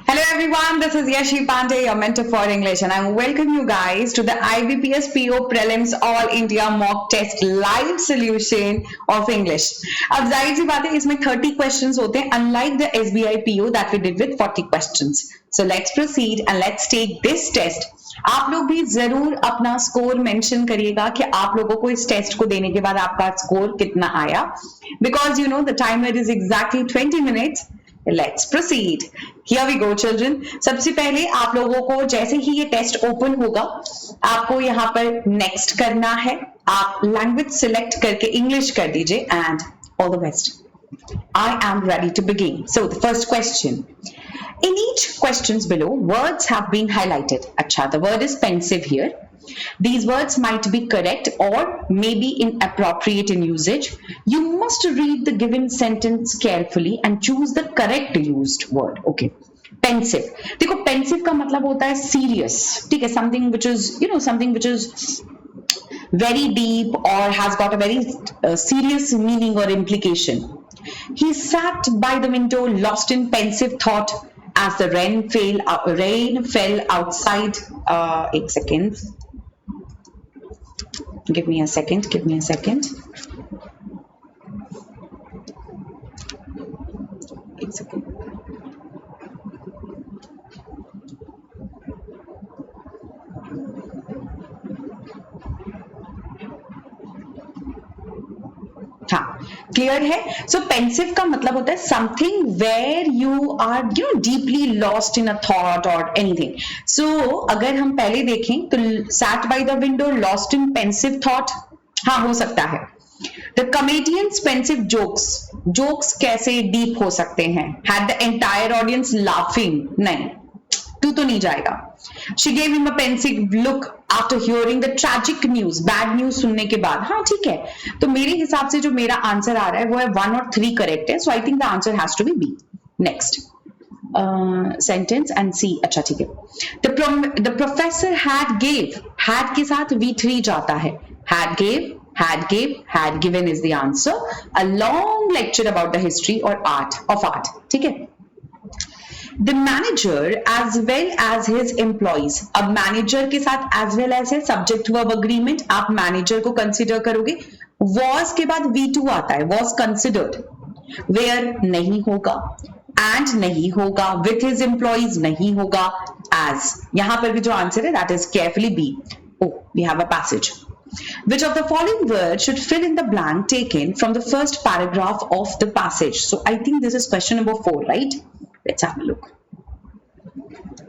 Hello everyone, this is Yashi Pandey, your mentor for English, and I welcome you guys to the IBPS PO Prelims All India Mock Test Live Solution of English. अब जाहिर सी बात है इसमें 30 questions होते हैं, unlike the SBI PO that we did with 40 questions. So let's proceed and let's take this test. आप लोग भी जरूर अपना स्कोर मेंशन करिएगा कि आप लोगों को इस टेस्ट को देने के बाद आपका स्कोर कितना आया, because you know the timer is exactly 20 minutes. Let's proceed. Here we go, children. सबसे पहले आप लोगों को जैसे ही ये टेस्ट ओपन होगा आपको यहाँ पर नेक्स्ट करना है. आप लैंग्वेज सिलेक्ट करके इंग्लिश कर दीजिए and all the best. I am ready to begin. So the first question. In each questions below, words have been highlighted. अच्छा, the word is pensive here. These words might be correct or maybe inappropriate in usage. You must read the given sentence carefully and choose the correct used word. Okay. Pensive. देखो pensive का मतलब होता है serious. ठीक है, something which is, you know, something which is very deep or has got a very serious meaning or implication. He sat by the window, lost in pensive thought as the rain fell outside. एक second. Give me a second. एक second. हाँ, clear है. So pensive का मतलब होता है something where you are deeply lost in a thought और anything. So अगर हम पहले देखें तो sat by the window, lost in pensive thought, हाँ हो सकता है. द कमेडियंस पेंसिव जोक्स कैसे डीप हो सकते हैं? Had the entire audience laughing? नहीं, तू तो नहीं जाएगा. She gave him a pensive look after hearing the tragic news. Bad news सुनने के बाद. हाँ ठीक है, तो मेरे हिसाब से जो मेरा आंसर आ रहा है वो है 1 और 3 करेक्ट है. So I think the answer has to be B. Next sentence and C. अच्छा ठीक है. The professor had के साथ V3 जाता है. had given is the answer. A long lecture about the history or art. ठीक है. The manager as well as his employees. अब manager के साथ as well as है subject verb agreement. आप manager को consider करोगे. Was के बाद V2 आता है. Was considered. Where नहीं होगा. And नहीं होगा. With his employees नहीं होगा. As. यहाँ पर भी जो answer है that is carefully B. Oh, we have a passage. Which of the following words should fill in the blank taken from the first paragraph of the passage? So I think this is question number 4, right? Let's have a look.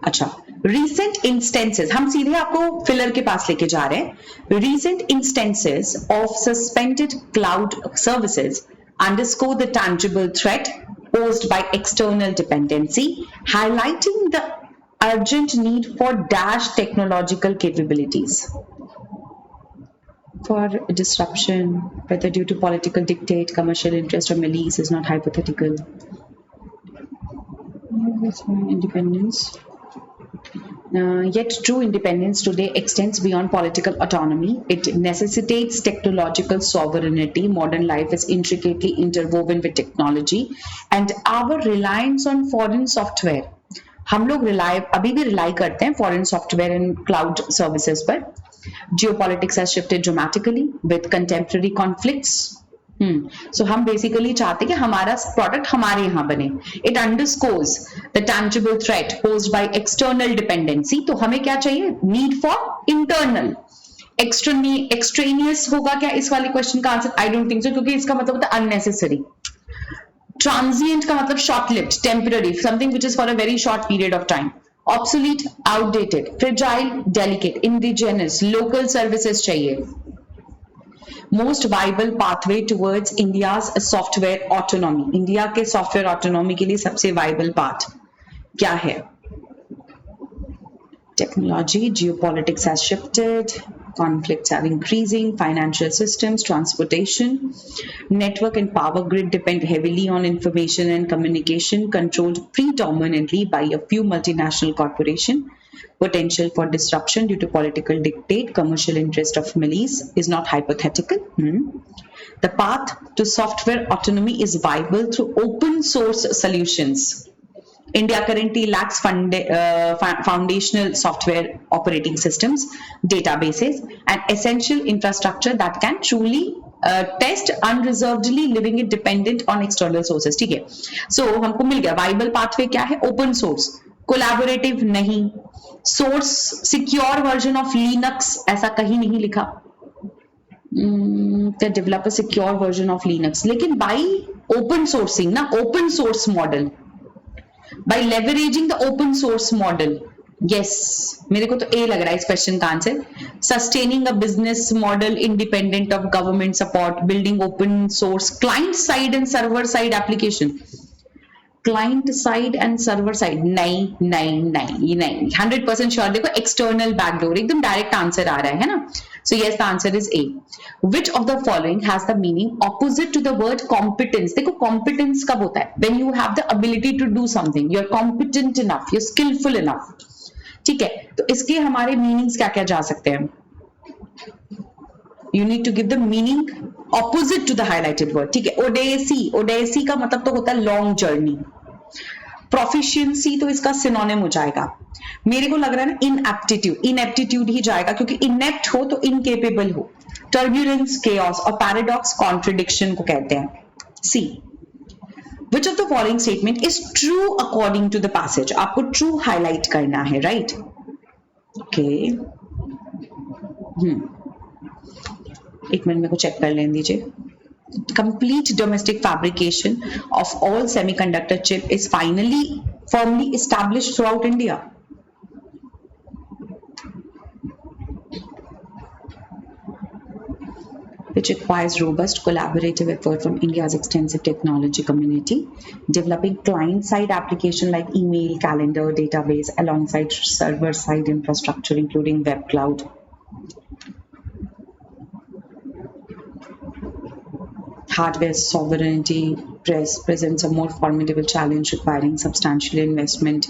अच्छा, recent instances, हम सीधे आपको filler के पास लेके जा रहे हैं. Recent instances of suspended cloud services underscore the tangible threat posed by external dependency, highlighting the urgent need for dash technological capabilities. For disruption, whether due to political dictate, commercial interest, or malice, is not hypothetical. Independence. Yet true independence today extends beyond political autonomy. It necessitates technological sovereignty. Modern life is intricately interwoven with technology and our reliance on foreign software. हम लोग अभी भी rely करते हैं foreign software and cloud services पर. Geopolitics has shifted dramatically with contemporary conflicts. So हम basically चाहते हैं कि हमारा product हमारे यहाँ बने. It underscores the tangible threat posed by external dependency. तो हमें क्या चाहिए? Need for internal. Extraneous होगा क्या इस वाले question का answer? I don't think so, क्योंकि इसका मतलब होता है unnecessary. Transient का मतलब short-lived, temporary, something which is for a very short period of time. Obsolete, outdated, fragile, delicate, indigenous, local services चाहिए. Most viable pathway towards India's software autonomy. India के software autonomy के लिए सबसे viable path क्या है? Technology, geopolitics has shifted, conflicts are increasing, financial systems, transportation, network and power grid depend heavily on information and communication controlled predominantly by a few multinational corporations. Potential for disruption due to political dictate, commercial interest of malice is not hypothetical. The path to software autonomy is viable through open source solutions. India currently lacks foundational software operating systems, databases, and essential infrastructure that can truly test unreservedly, leaving it dependent on external sources. ठीक है, so हमको मिल गया viable pathway क्या है, open source, collaborative नहीं, source secure version of Linux ऐसा कहीं नहीं लिखा, develop a secure version of Linux, लेकिन by open sourcing ना, open source model, by leveraging the open source model. Yes, मेरे को तो A लग रहा है इस क्वेश्चन का answer. Sustaining a business model independent of government support, building open source client side and server side application. Client side and server side नहीं नहीं नहीं ये नहीं 100% श्योर. देखो external backdoor एकदम डायरेक्ट आंसर आ रहा है ना. So yes, the answer is A. Which of the following has the meaning opposite to the word competence? देखो competence कब होता है? When you have the ability to do something, you're competent enough, you're skillful enough. ठीक है, तो इसके हमारे meanings क्या क्या जा सकते हैं? You need to give the meaning opposite to the highlighted word. ठीक है, odyssey, odyssey का मतलब तो होता है long journey. Proficiency तो इसका synonym हो जाएगा. मेरे को लग रहा है ना inaptitude, ineptitude ही जाएगा क्योंकि inept हो तो incapable हो. Turbulence, chaos और paradox contradiction को कहते हैं. C. Which of the following statement is true according to the passage? आपको true highlight करना है, right? Okay. एक मिनट मेरे को चेक कर लेने दीजिए. Complete domestic fabrication of all semiconductor chip is finally firmly established throughout India. Which requires robust collaborative effort from India's extensive technology community, developing client-side application like email, calendar, database, alongside server-side infrastructure, including web cloud. Hardware sovereignty presents a more formidable challenge requiring substantial investment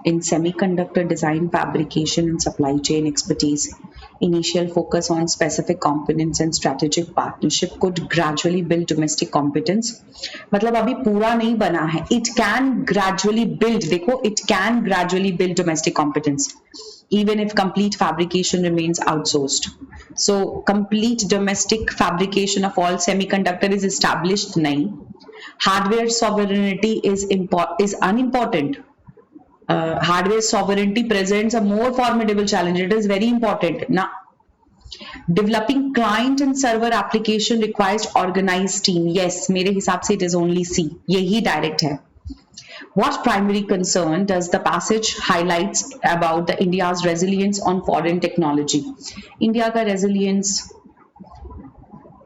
in semiconductor design, fabrication, and supply chain expertise. Initial focus on specific components and strategic partnership could gradually build domestic competence. मतलब अभी पूरा नहीं बना है. It can gradually build. देखो, it can gradually build domestic competence, even if complete fabrication remains outsourced. So complete domestic fabrication of all semiconductor is established नहीं. Hardware sovereignty is unimportant. Hardware sovereignty presents a more formidable challenge. It is very important. Now, developing client and server application requires organized team. Yes, मेरे हिसाब से it is only C. यही direct है. What primary concern does the passage highlights about the India's resilience on foreign technology? India का resilience,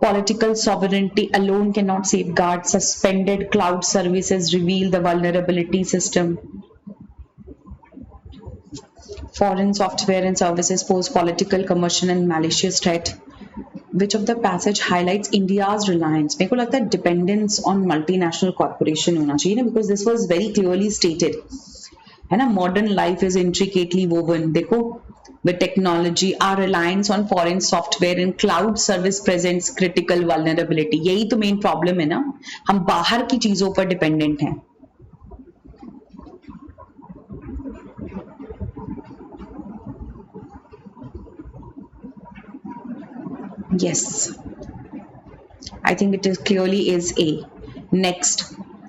political sovereignty alone cannot safeguard. Suspended cloud services reveal the vulnerability system. Foreign software and services pose political, commercial and malicious threat. Which of the passage highlights India's reliance? मेरे को लगता है dependence on multinational corporation होना चाहिए ना, because this was very clearly stated. है ना, modern life is intricately woven. देखो, with technology, our reliance on foreign software and cloud service presents critical vulnerability. यही तो main problem है ना, हम बाहर की चीजों पर dependent हैं. Yes, I think it is clearly is A. Next,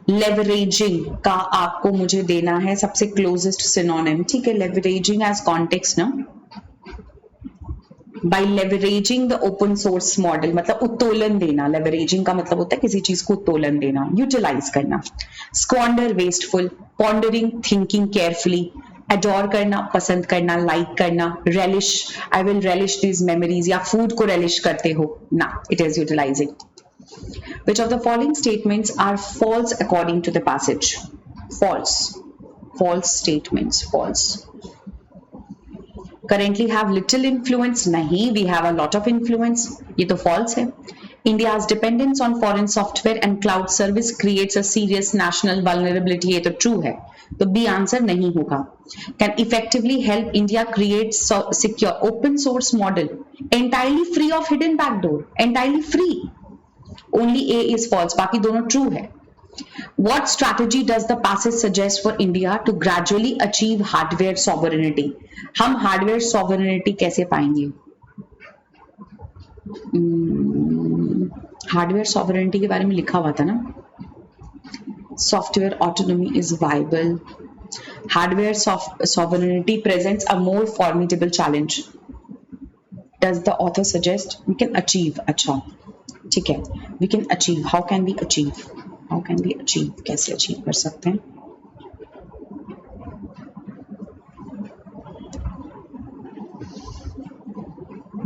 leveraging का आपको मुझे देना है सबसे closest synonym. ठीक है, leveraging as context ना. By leveraging the open source model, मतलब उत्तोलन देना. Leveraging का मतलब होता है किसी चीज को उत्तोलन देना, utilize करना. Squander, wasteful. Pondering, thinking carefully. Adore करना, पसंद करना, like करना. Relish, I will relish these memories. या food को relish करते हो ना, it is utilizing. Which of the following statements are false according to the passage? False. False statements. False. Currently have little influence. नहीं, we have a lot of influence. ये तो false है. India's dependence on foreign software and cloud service creates a serious national vulnerability. ये तो true है. तो B answer नहीं होगा. Can effectively help India create secure open source model entirely free of hidden backdoor. Entirely free. Only A is false. बाकी दोनों true है. What strategy does the passage suggest for India to gradually achieve hardware sovereignty? हम hardware sovereignty कैसे पाएंगे? Hardware sovereignty के बारे में लिखा हुआ था ना, software autonomy is viable, hardware sovereignty presents a more formidable challenge. Does the author suggest we can achieve? अच्छा ठीक है, we can achieve. How can we achieve? How can we achieve? कैसे अचीव कर सकते हैं?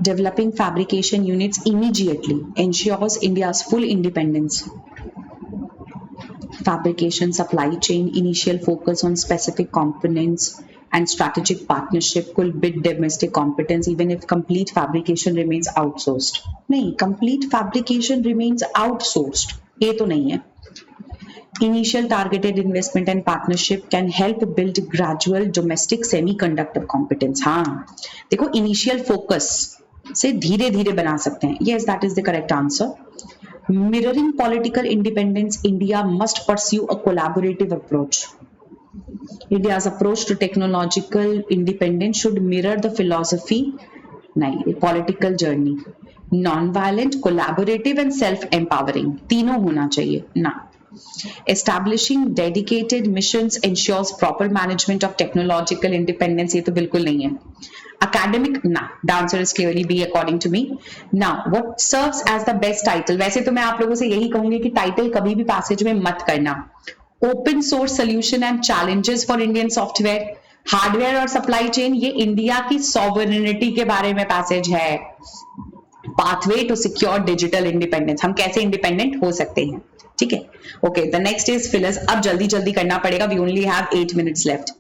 Developing fabrication units immediately ensures India's full independence. Fabrication supply chain initial focus on specific components and strategic partnership could build domestic competence even if complete fabrication remains outsourced. नहीं, complete fabrication remains outsourced. ये तो नहीं है. Initial targeted investment and partnership can help build gradual domestic semiconductor competence. हाँ, देखो initial focus से धीरे धीरे बना सकते हैं. Yes, that is the correct answer. Mirroring political independence, India must pursue a collaborative approach. India's approach to technological independence should mirror the philosophy, नहीं, political journey. Non-violent, collaborative and self-empowering. तीनों होना चाहिए ना. Establishing dedicated missions ensures proper management of technological independence. ये तो बिल्कुल नहीं है. Academic, ना. The answer is clearly B according to me. Now, what serves as the best title? वैसे तो मैं आप लोगों से यही कहूंगी कि टाइटल कभी भी पैसेज में मत करना. Open source solution and challenges for Indian software. Hardware और सप्लाई चेन, ये इंडिया की सॉवरेनिटी के बारे में पैसेज है. Pathway to secure digital independence, हम कैसे इंडिपेंडेंट हो सकते हैं. ठीक है. Okay, the next is fillers. अब जल्दी जल्दी करना पड़ेगा. We only have 8 minutes left.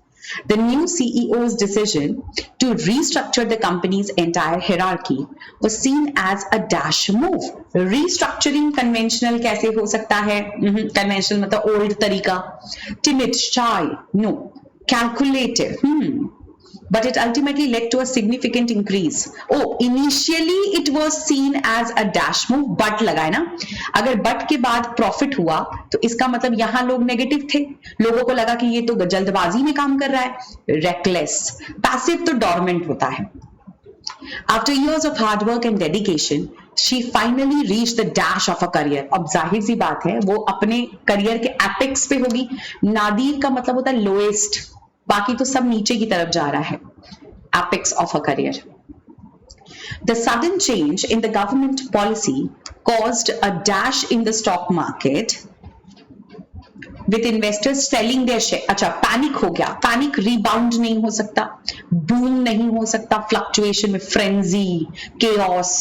The new CEO's decision to restructure the company's entire hierarchy was seen as a dash move. Restructuring conventional कैसे हो सकता है? Conventional मतलब old तरीका. Timid, shy, no. Calculative, but it ultimately led to a significant increase. Oh, initially it was seen as a dash move, but लगाए ना. अगर but के बाद profit हुआ तो इसका मतलब यहाँ लोग नेगेटिव थे. लोगों को लगा कि ये तो जल्दबाजी में काम कर रहा है. Reckless, passive तो dormant होता है. After years of hard work and dedication, she finally reached the dash of a career. अब जाहिर सी बात है वो अपने करियर के एपेक्स पे होगी. नादीर का मतलब होता है लोएस्ट, बाकी तो सब नीचे की तरफ जा रहा है. Apex of a career. The sudden change in the government policy caused a dash in the stock market with investors selling their share. अच्छा, पैनिक हो गया. पैनिक रिबाउंड नहीं हो सकता, बूम नहीं हो सकता. फ्लक्चुएशन में frenzy, chaos,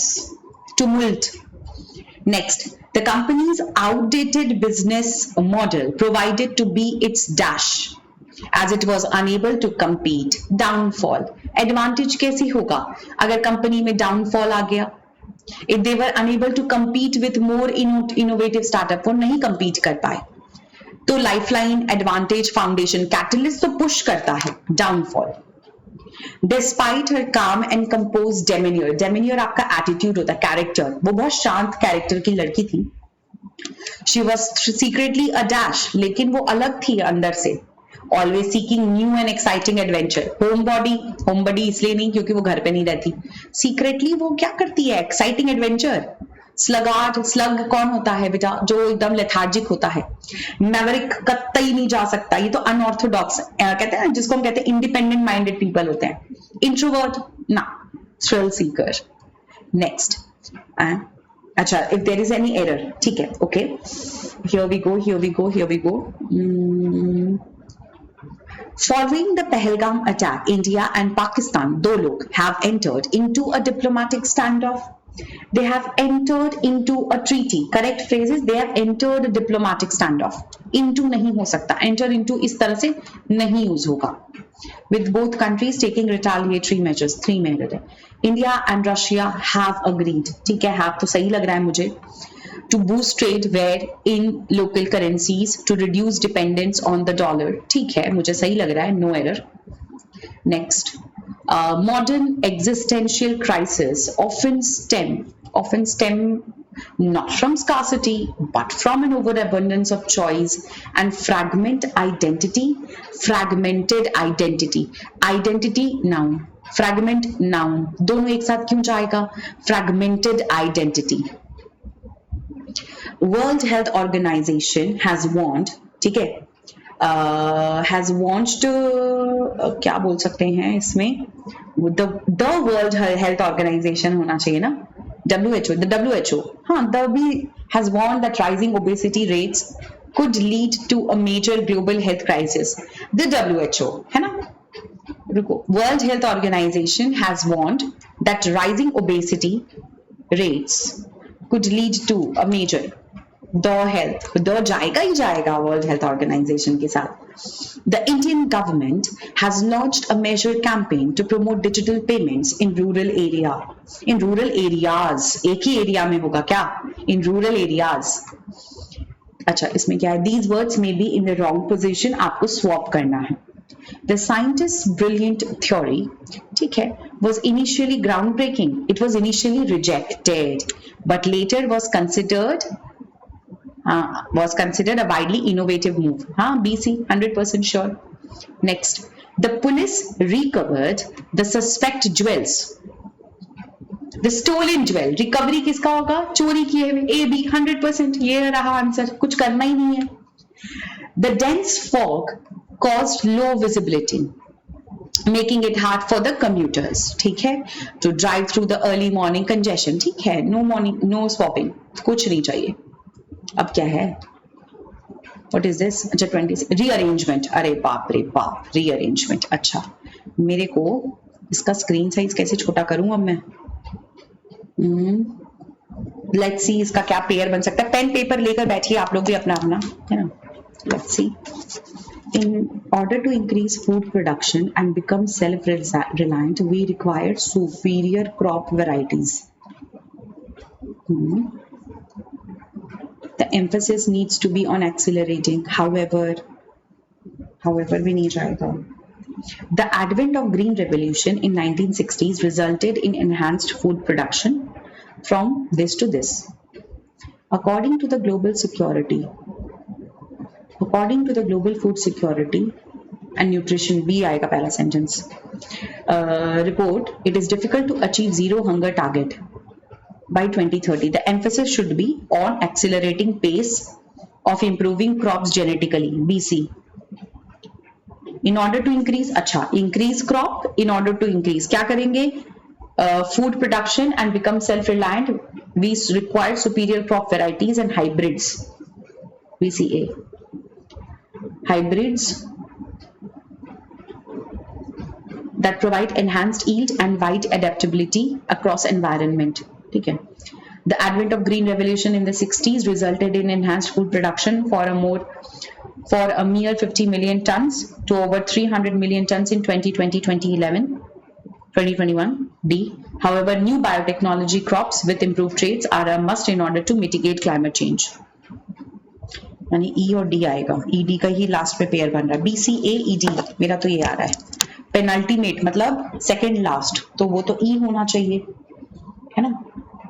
tumult. Next, the company's outdated business model provided to be its dash as it was unable to compete. Downfall. Advantage कैसी होगा अगर कंपनी में downfall आ गया? If they were unable to compete with more innovative startup, वो नहीं compete कर पाए. तो lifeline, advantage, foundation, catalyst तो push करता है. Downfall. Despite her calm and composed demeanor, demeanor आपका attitude होता है, character. वो बहुत शांत character की लड़की थी. She was secretly a dash, लेकिन वो अलग थी अंदर से. Always seeking new and exciting adventure. Homebody इसलिए नहीं क्योंकि वो घर पे नहीं रहती. Secretly वो क्या करती है? Exciting adventure. Slug कौन होता है बेटा? जो एकदम लेथार्जिक होता है. Maverick कतई नहीं जा सकता. ये तो unorthodox कहते हैं ना, जिसको हम कहते हैं independent minded people होते हैं. Introvert ना. Thrill seeker. Next. अच्छा, if there is any error, ठीक है. Okay. Here we go. Following the Pahalgam attack, India and Pakistan, दो लोग, have entered into a diplomatic standoff. They have entered into a treaty. Correct phrase is they have entered a diplomatic standoff. Into नहीं हो सकता. Enter into इस तरह से नहीं use होगा. With both countries taking retaliatory measures. 3 में error है. India and Russia have agreed. ठीक है, have तो सही लग रहा है मुझे. To boost trade where in local currencies to reduce dependence on the dollar. ठीक है, मुझे सही लग रहा है. No error. Next, modern existential crisis often stem not from scarcity, but from an overabundance of choice, and fragmented identity, identity noun, fragment noun, दोनों एक साथ क्यों जाएगा? Fragmented identity. World Health Organization has warned, ठीक है, has warned क्या बोल सकते हैं इसमें? The World Health Organization होना चाहिए ना? WHO, the WHO, हाँ, the WHO has warned that rising obesity rates could lead to a major global health crisis. The WHO, है ना? रुको, World Health Organization has warned that rising obesity rates could lead to a major the जाएगा ही जाएगा World Health Organization के साथ. The Indian government has launched a measure campaign to promote digital payments in rural areas. एक ही area में होगा क्या? In rural areas. अच्छा, इसमें क्या है? These words may be in the wrong position. आपको swap करना है. The scientist's brilliant theory, ठीक है, was initially groundbreaking. It was initially rejected, but later was considered a widely innovative move. हाँ, BC, 100% sure. Next, the police recovered the suspect jewels. The stolen jewel. Recovery किसका होगा? चोरी किए हुए. A, B, 100%. ये रहा आंसर. कुछ करना ही नहीं है. The dense fog caused low visibility, making it hard for the commuters, ठीक है, to drive through the early morning congestion. ठीक है, no swapping, कुछ नहीं चाहिए. अब क्या है? What is this? अच्छा, 20 rearrangement. अरे बाप रे बाप, rearrangement. अच्छा, मेरे को इसका स्क्रीन साइज कैसे छोटा करूं अब मैं? Let's see इसका क्या पेयर बन सकता है. पेन पेपर लेकर बैठिए आप लोग भी अपना अपना, है ना? Let's see. In order to increase food production and become self-reliant, we require superior crop varieties. The emphasis needs to be on accelerating. However, we need to. The advent of Green Revolution in 1960s resulted in enhanced food production from this to this. According to the Global Food Security and Nutrition, B आएगा पहला sentence. Report, it is difficult to achieve zero hunger target by 2030. The emphasis should be on accelerating pace of improving crops genetically. BC. In order to increase, अच्छा, increase crop. In order to increase, क्या करेंगे? Food production and become self-reliant. We require superior crop varieties and hybrids. BCA. Hybrids that provide enhanced yield and wide adaptability across environment. ठीक है. The advent of Green Revolution in the 60s resulted in enhanced food production for a mere 50 million tons to over 300 million tons in 2021. D. However, new biotechnology crops with improved traits are a must in order to mitigate climate change. यानी E और D आएगा. ED का ही last में pair बन रहा है. BCAED मेरा तो ये आ रहा है. पेनल्टीमेट मतलब सेकंड लास्ट, तो वो तो E होना चाहिए, है ना?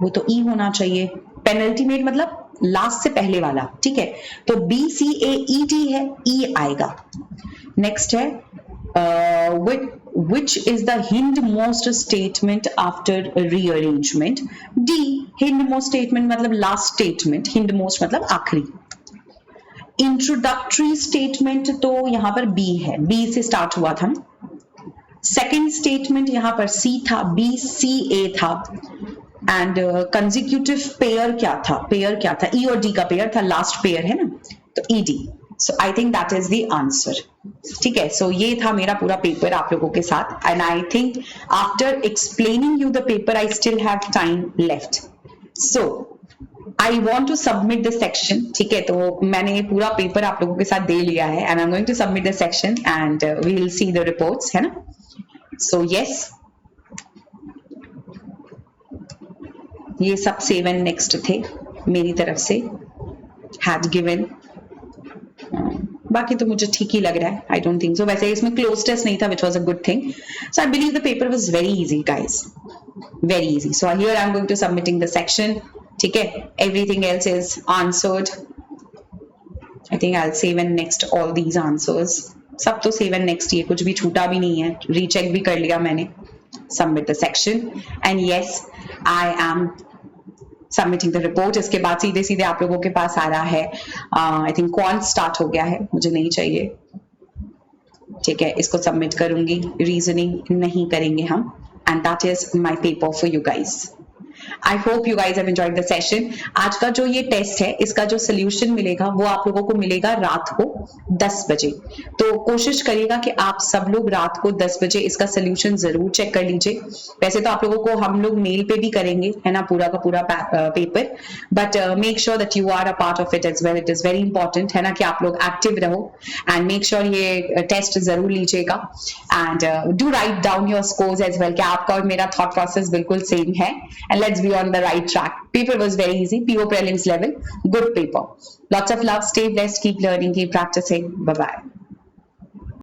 वो तो E होना चाहिए. पेनल्टीमेट मतलब लास्ट से पहले वाला, ठीक है. तो BCAED है, E आएगा. नेक्स्ट है which is the hindmost statement after rearrangement. D. hindmost statement मतलब last statement, hindmost मतलब आखिरी. इंट्रोडक्टरी स्टेटमेंट तो यहाँ पर B है, B से स्टार्ट हुआ था. सेकेंड स्टेटमेंट यहाँ पर C था, BCA था. एंड कंसेक्यूटिव पेयर क्या था? E और D का पेयर था, लास्ट पेयर है ना, तो ED. So I think that is the answer. ठीक है, सो ये था मेरा पूरा पेपर आप लोगों के साथ. And I think after explaining you the paper I still have time left. So I want to submit the section. ठीक है, तो मैंने ये पूरा पेपर आप लोगों के साथ दे लिया है and I'm going to submit the section and we will see the reports, है ना? So yes, ये सब 7 next थे मेरी तरफ से had given. बाकी तो मुझे ठीक ही लग रहा है. I don't think so. वैसे इसमें close test नहीं था, which was a good thing. So I believe the paper was very easy, guys. Very easy. So here I'm going to submitting the section. ठीक है, everything else is answered. I think I'll save and next all these answers. सब तो save and next ही है, कुछ भी छूटा भी नहीं है, recheck भी कर लिया मैंने. Submit the section and yes, I am submitting the report. इसके बाद सीधे सीधे आप लोगों के पास आ रहा है, आई थिंक क्वांट स्टार्ट हो गया है, मुझे नहीं चाहिए. ठीक है, इसको सबमिट करूंगी, रीजनिंग नहीं करेंगे हम, and that is my paper for you guys. I hope you guys have enjoyed the session. आज का जो ये टेस्ट है, इसका जो सोल्यूशन मिलेगा वो आप लोगों को मिलेगा रात को 10 बजे. तो कोशिश करिएगा कि आप सब लोग रात को 10 बजे इसका सोल्यूशन जरूर चेक कर लीजिए. वैसे तो आप लोगों को हम लोग मेल पे भी करेंगे, है ना, पूरा का पूरा paper, but make sure that you are a part of it as well. It is very important, है ना, कि आप लोग एक्टिव रहो एंड मेक श्योर ये टेस्ट जरूर लीजिएगा. And do write down your scores as well, कि आपका और मेरा थॉट प्रोसेस बिल्कुल सेम है. And let's be on the right track. Paper was very easy. PO prelims level. Good paper. Lots of love. Stay blessed. Keep learning. Keep practicing. Bye-bye.